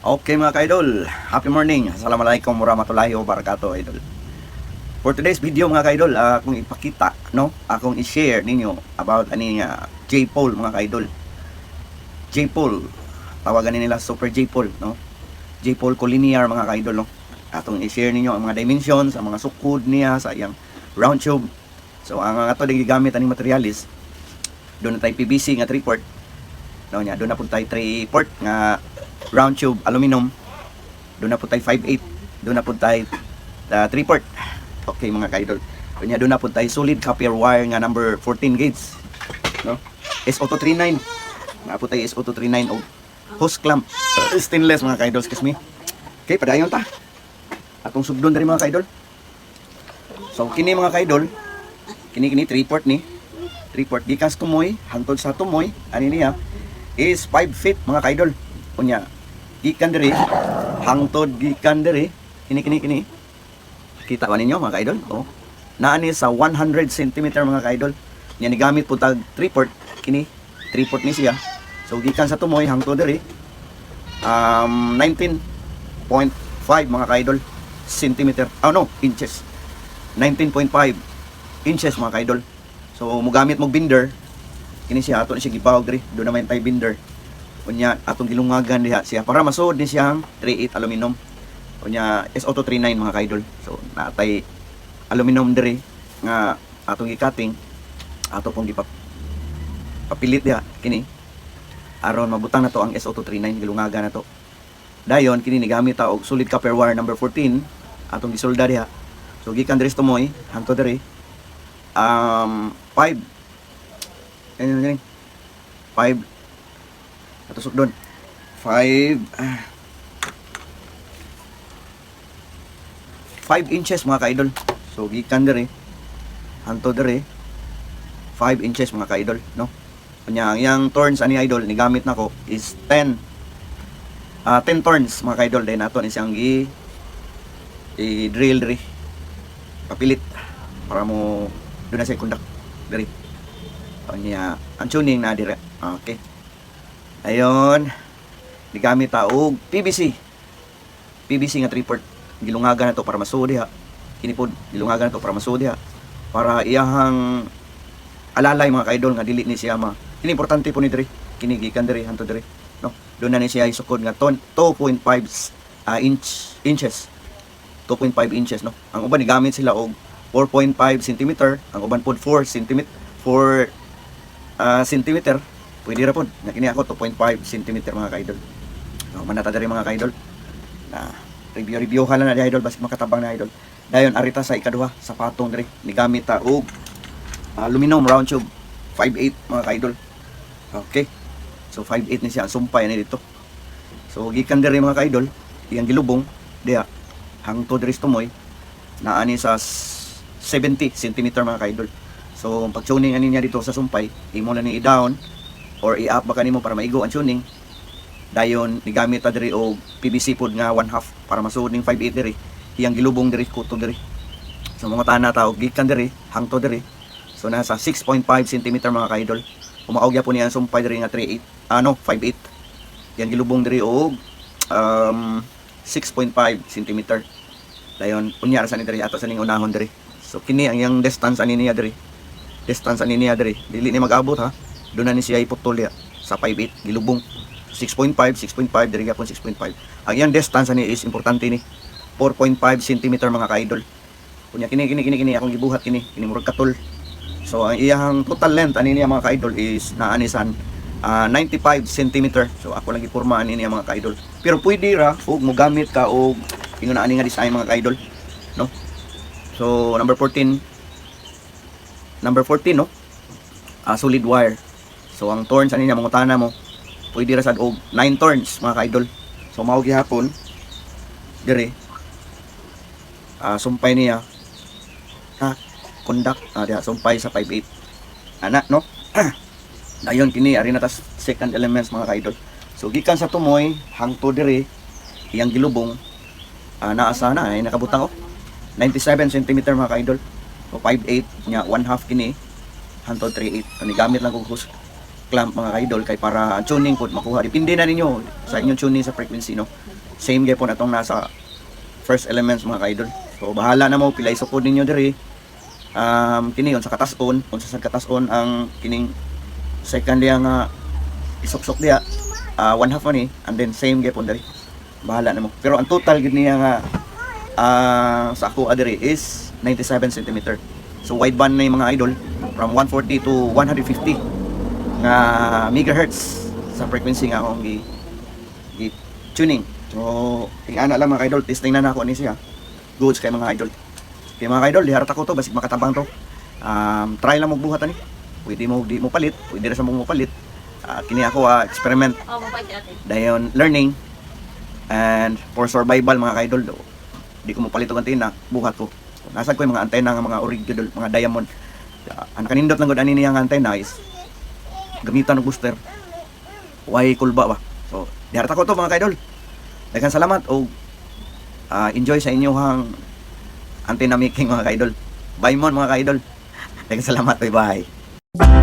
Okay mga ka-idol, happy morning. Assalamualaikum warahmatullahi wabarakatuh, idol. For today's video mga ka-idol, akong ipakita, no? Akong i-share ninyo about ani J-Pole mga ka-idol. J-Pole, tawagan nila Super J-Pole, no? J-Pole collinear mga ka-idol, no? Atong i-share ninyo ang mga dimensions, ang mga sukod niya sa iyang round tube. So ang ato gigamit ani materialis, doon na tayo PVC nga 3-port. No nya, doon na pud tayo 3-port nga round tube aluminum. Doon na po tayo 5/8. Doon na po tayo 3/4. Okay mga ka-idol. Kanya doon na po tayo solid copper wire nga number 14 gauge. No? SO239. Na po tayo SO239 o hose clamp. Stainless mga ka-idol, excuse me. Okay, padayon ta. Atong sugdon diri mga ka-idol. So kini mga ka-idol, kini 3/4 ni. 3/4 gikas tumoy hangtod sa tumoy ani niya is 5 feet mga ka-idol. Unya gikan diri hangtod gikan diri kini kita ba ninyo mga ka-idol? Oh, naani sa 100 cm mga ka-idol. Nya ni gamit po tag 3/4 kini 3/4 ni siya. So gikan sa tumoy hangtod diri 19.5 mga ka-idol centimeter. Oh no, inches. 19.5 inches mga ka-idol. So mogamit mo binder kini siya ato ni siya gibawag diri. Do naman tay binder. Unya atong gilungagan diha siya para masud ni siyang 3/8 aluminum. Unya SO239 mga ka-idol. So natay aluminum diri nga atong gi-cutting, ato pong papilit diha kini aron mabutang na to ang SO239 gilungagan na to. Dayon kini ni gamit ta og solid copper wire number 14 atong gisolda diha. So gikan diri sa tumoy hangtod diri 5 ano 5 atusok doon 5 inches mga ka-idol. So gikan diri hangtod diri 5 inches mga ka-idol, no? Kanya ang yang turns ani idol ni gamit nako is 10 turns mga ka-idol. Then ato ni siyang i-drill diri papilit para mo doon na siya conduct diri. Kanya ang tuning na diri. Okay. Ayon, nigamit ta og PVC nga 3/4 gilungagan na to para masudi ha. Kini pod gilungagan na to para masudi ha, para iyahang alalay mga ka-idol nga dili ni siya kini importante po ni diri kini gikan diri hanto diri, no? Doon na ni siya isukod nga 2.5 inches 2.5 inches, no? Ang uban nigamit sila og 4.5 cm, ang uban pod 4 cm pwede ra pod. Nakini ako 2.5 cm mga ka-idol. No, manata diri mga ka-idol. Na review hala na di idol basta makatabang na idol. Dayon arita sa ikaduha sa patong diri nigamit ta og aluminum round tube 5/8 mga ka-idol. Okay. So 5/8 ni siya sumpay ni dito. So gikan diri mga ka-idol, iyang gilubong diha hangtod diri sa tumoy naani sa 70 cm mga ka-idol. So pag tuning ani niya dito sa sumpay, imo na ni i-down or i-up baka nimo para maigo ang tuning. Dayon nigamit ta diri og PVC pod nga 1/2 para masuod ning 5/8 diri. Iyang gilubong diri kuto diri. So mga tana ta og gikan diri hangtod diri. So nasa 6.5 cm mga ka-idol. Umaog ya po niya ang sumpay diri nga 3/8. 5/8. Iyang gilubong diri og 6.5 cm. Dayon unya sa ni diri ato sa ning unahon diri. So kini ang iyang distance ani niya diri. Dili ni mag-abot ha. Doon na ni siya iputol ya sa 5/8 gilubong 6.5 diri gyapon 6.5. Ang iyang distance ani is importante ni 4.5 cm mga ka-idol. Kunya kini akong gibuhat kini murag katol. So ang iyang total length ani niya mga ka-idol is naani san 95 cm. So ako lang giporma ani niya mga ka-idol. Pero pwede ra og mogamit ka og ingon ani nga design mga ka-idol, no? So number 14 no. Solid wire. So ang turns ani niya mangutana mo pwede ra sad og 9 turns mga ka-idol. So mao gihapon dire sumpay niya conduct diha sumpay sa 5/8 ana, no? Dayon kini ari na tas second elements mga ka-idol. So gikan sa tumoy hangtod dire iyang gilubong naa sana ay nakabutang 97 cm mga ka-idol. So 5/8 nya 1/2 kini hangtod 3/8. Kani gamit lang kog clamp mga kaidol kay para tuning pod makuha. Depende na ninyo sa inyong tuning sa frequency, no. Same gyapon atong nasa first elements mga kaidol. So bahala na mo pila isukod ninyo diri. Kini sa katas-on, unsa sa katas-on ang kining second diya nga isuksok diya, 1/2 man ni, and then same gyapon diri. Bahala na mo. Pero ang total gid niya nga sa ako diri is 97 cm. So wideband na yung mga idol from 140 to 150 nga megahertz sa frequency nga akong tuning. So tingana lang mga idol, testing na nako ni siya. Goods kay mga idol. Kay mga idol, diharata ko to basig makatabang to. Try lang magbuhat ani. Pwede mo di mo palit, pwede ra sa mo palit. Kini ako experiment. Dayon learning and for survival mga idol. Di ko mo palit og antena, buhat ko. Nasad ko yung mga antena nga mga original, mga diamond. Ang kanindot lang gud ani niya nga antena is gamitan og booster. Way kulba ba. So, diharta ko to mga kaidol. Daghang salamat o enjoy sa inyong antenna making mga kaidol. Bye mon mga kaidol. Daghang salamat, bye bye.